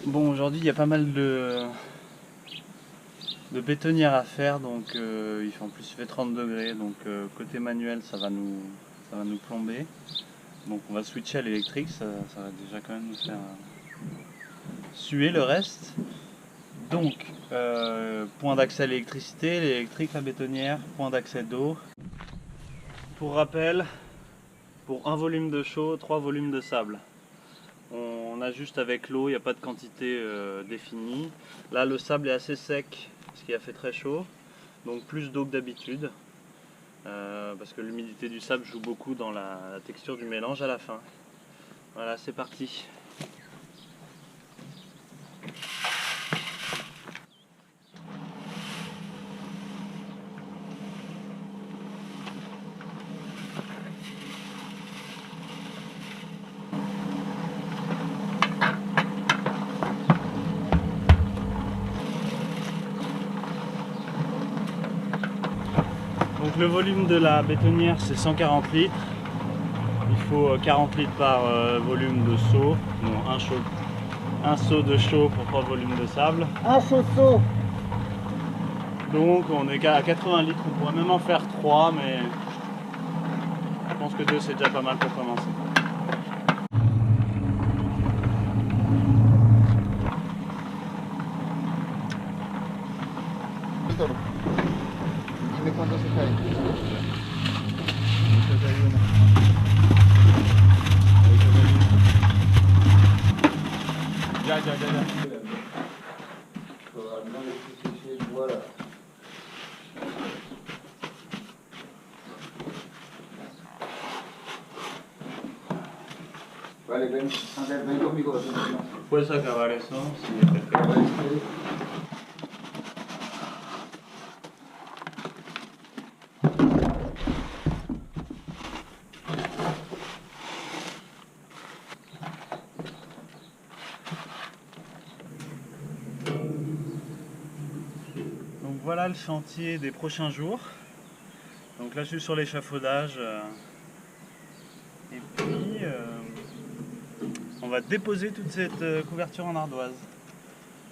Bon, aujourd'hui il y a pas mal de bétonnières à faire, donc en plus il fait 30 degrés, donc côté manuel ça va nous plomber. Donc on va switcher à l'électrique, ça va déjà quand même nous faire suer le reste. Donc point d'accès à l'électricité, l'électrique, la bétonnière, point d'accès d'eau. Pour rappel, pour un volume de chaux, 3 volumes de sable. On ajuste avec l'eau, il n'y a pas de quantité définie. Là le sable est assez sec parce qu'il a fait très chaud, donc plus d'eau que d'habitude. Parce que l'humidité du sable joue beaucoup dans la texture du mélange à la fin. Voilà, c'est parti. Donc le volume de la bétonnière c'est 140 litres. Il faut 40 litres par volume de seau. Non, un seau de chaux pour 3 volumes de sable. Un seau. Donc on est à 80 litres, on pourrait même en faire 3, mais je pense que 2 c'est déjà pas mal pour commencer. Dime cuánto se cae. Ya. Voilà. Vale, ven conmigo. Puedes acabar eso, si prefieres. Donc voilà le chantier des prochains jours. Donc là je suis sur l'échafaudage et puis on va déposer toute cette couverture en ardoise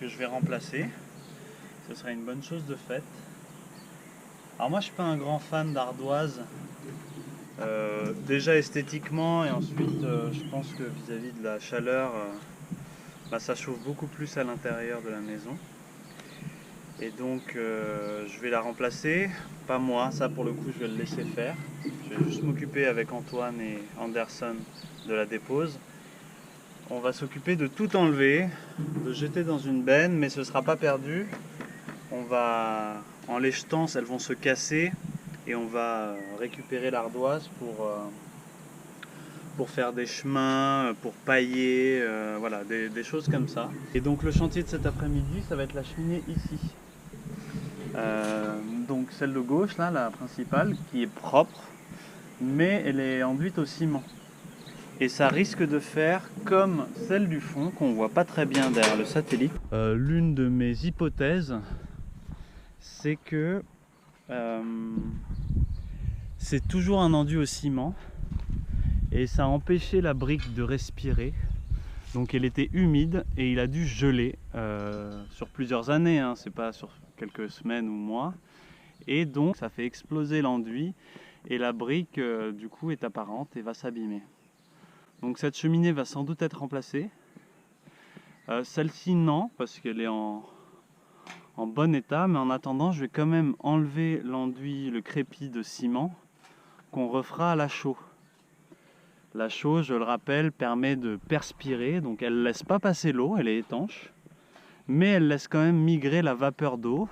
que je vais remplacer. Ce sera une bonne chose de faite. Alors moi je suis pas un grand fan d'ardoise, déjà esthétiquement, et ensuite je pense que vis-à-vis de la chaleur, ça chauffe beaucoup plus à l'intérieur de la maison. Et donc je vais la remplacer, pas moi, ça pour le coup je vais le laisser faire. Je vais juste m'occuper avec Antoine et Anderson de la dépose. On va s'occuper de tout enlever, de jeter dans une benne, mais ce ne sera pas perdu. On va, en les jetant, elles vont se casser et on va récupérer l'ardoise pour faire des chemins, pour pailler, voilà, des choses comme ça. Et donc le chantier de cet après-midi, ça va être la cheminée ici. Donc celle de gauche, là, la principale, qui est propre, mais elle est enduite au ciment. Et ça risque de faire comme celle du fond, qu'on voit pas très bien derrière le satellite. L'une de mes hypothèses, c'est que c'est toujours un enduit au ciment, et ça a empêché la brique de respirer. Donc elle était humide et il a dû geler sur plusieurs années, hein, c'est pas sur quelques semaines ou mois. Et donc ça fait exploser l'enduit et la brique du coup est apparente et va s'abîmer. Donc cette cheminée va sans doute être remplacée. Celle-ci non, parce qu'elle est en bon état, mais en attendant je vais quand même enlever l'enduit, le crépi de ciment qu'on refera à la chaux. La chaux, je le rappelle, permet de perspirer, donc elle ne laisse pas passer l'eau, elle est étanche, mais elle laisse quand même migrer la vapeur d'eau,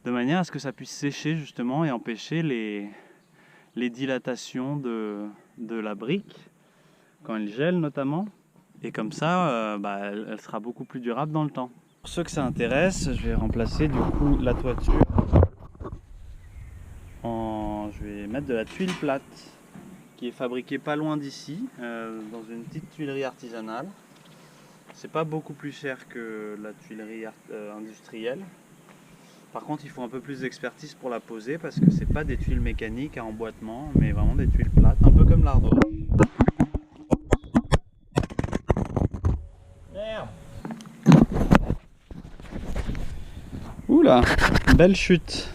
de manière à ce que ça puisse sécher justement et empêcher les dilatations de la brique, quand elle gèle notamment, et comme ça, elle sera beaucoup plus durable dans le temps. Pour ceux que ça intéresse, je vais remplacer du coup la toiture je vais mettre de la tuile plate, qui est fabriquée pas loin d'ici, dans une petite tuilerie artisanale. C'est pas beaucoup plus cher que la tuilerie industrielle. Par contre, il faut un peu plus d'expertise pour la poser parce que c'est pas des tuiles mécaniques à emboîtement, mais vraiment des tuiles plates, un peu comme l'ardoise. Merde. Oula, belle chute.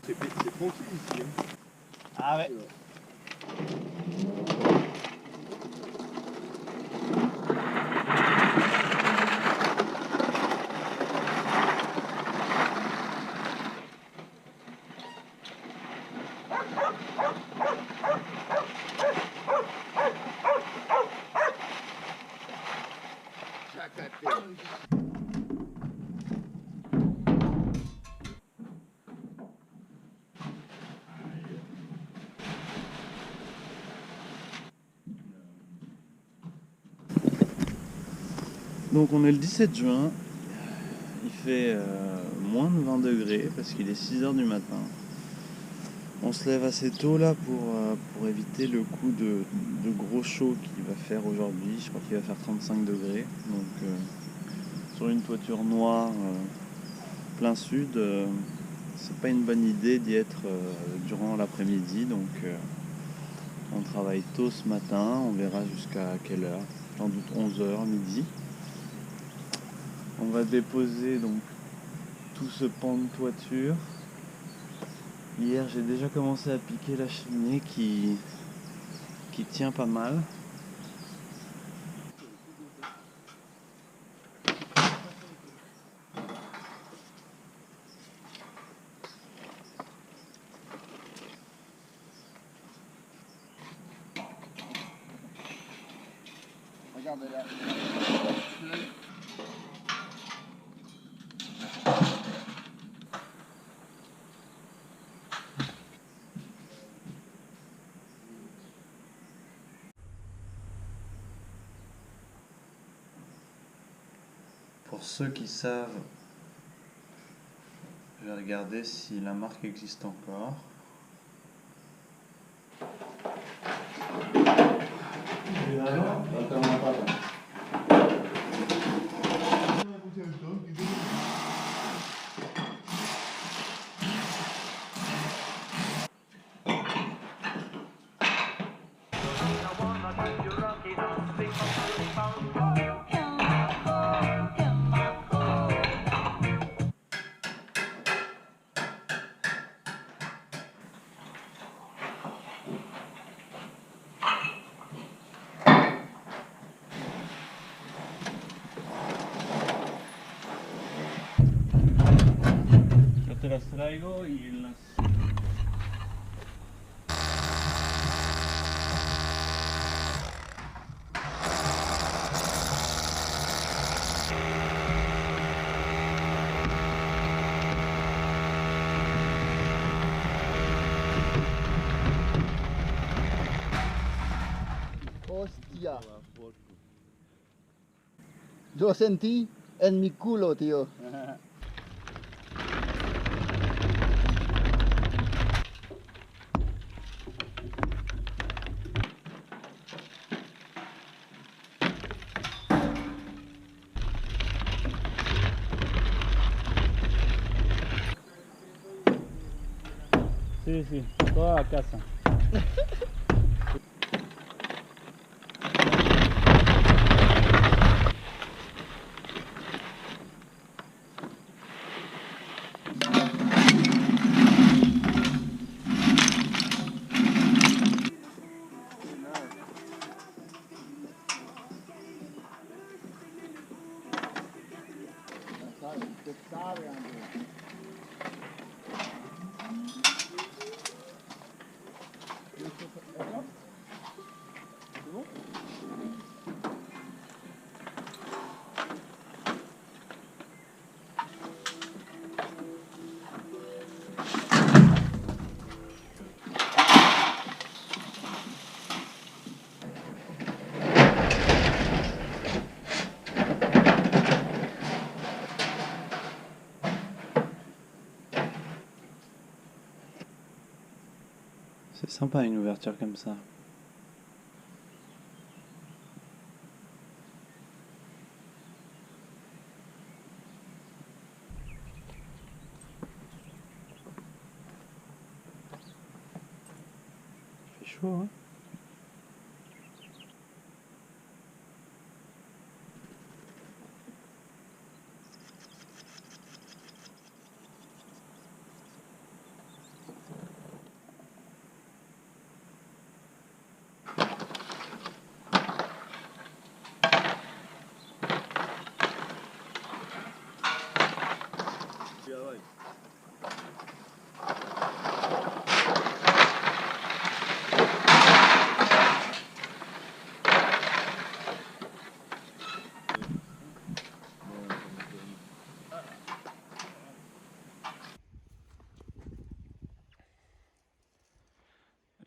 C'est tranquille ici. Hein. Ah ouais. Donc on est le 17 juin, il fait moins de 20 degrés parce qu'il est 6 h du matin. On se lève assez tôt là pour éviter le coup de gros chaud qu'il va faire aujourd'hui. Je crois qu'il va faire 35 degrés. Donc sur une toiture noire plein sud, c'est pas une bonne idée d'y être durant l'après-midi. Donc on travaille tôt ce matin, on verra jusqu'à quelle heure, sans doute 11 h, midi. On va déposer donc tout ce pan de toiture. Hier j'ai déjà commencé à piquer la cheminée qui tient pas mal. Regardez là. Pour ceux qui savent, je vais regarder si la marque existe encore. Yo te las traigo y las... Hostia. Yo sentí en mi culo, tío. Sí, sí, toda la casa. Usted sabe, Andrés. Sympa une ouverture comme ça. Il fait chaud, hein?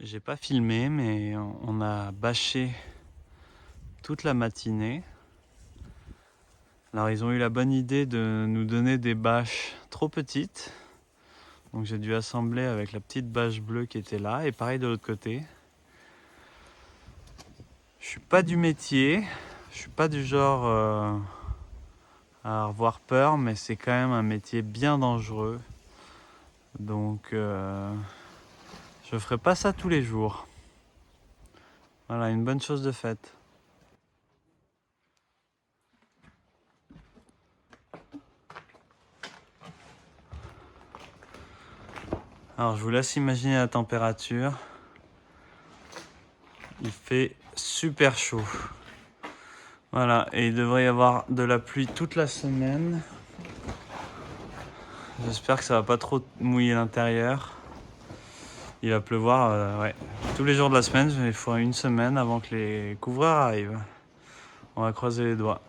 J'ai pas filmé, mais on a bâché toute la matinée. Alors ils ont eu la bonne idée de nous donner des bâches trop petites. Donc j'ai dû assembler avec la petite bâche bleue qui était là, et pareil de l'autre côté. Je suis pas du métier, je suis pas du genre à avoir peur, mais c'est quand même un métier bien dangereux. Donc je ferai pas ça tous les jours. Voilà, une bonne chose de faite. Alors je vous laisse imaginer la température. Il fait super chaud. Voilà, et il devrait y avoir de la pluie toute la semaine. J'espère que ça va pas trop mouiller l'intérieur. Il va pleuvoir ouais, tous les jours de la semaine. Il faut une semaine avant que les couvreurs arrivent. On va croiser les doigts.